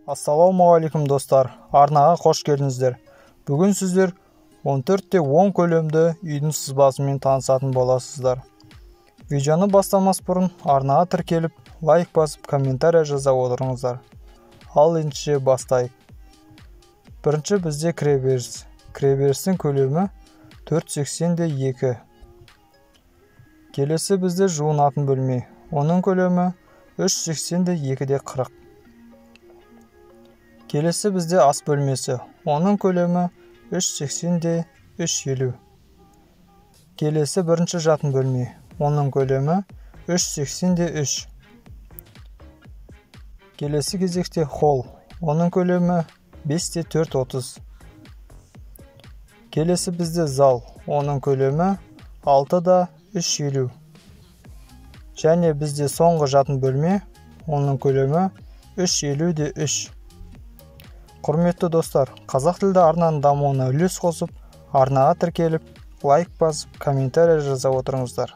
Ассалаумағалейкум достар, арнаға қош келдіңіздер. Бүгін сіздер 14:10 көлемді үйдің сызбасымен танысатын боласыздар. Видеоны бастамас бұрын арнаға тіркеліп, лайк басып, комментария жаза отырыңыздар. Ал ендеше бастайық. Бірінші бізде кіреберіс. Кіреберістің көлемі 4,82. Келесі бізде жуынатын бөлме. Оның көлемі 3,82-40. Келесі бізде ас бөлмесі. Оның көлемі 3,80-3,50. Келесі бірінші жатын бөлме. Оның көлемі 3,80-3. Келесі кезекте холл. Оның көлемі 5,4-30. Келесі бізде зал. Оның көлемі 6,3,50. Және бізде соңғы жатын бөлме. Оның көлемі 3,50-3. Құрметті достар, қазақ тілді арнаның дамуына үлес қосып, арнаға тіркеліп, лайк басып, комментария жаза отырыңыздар.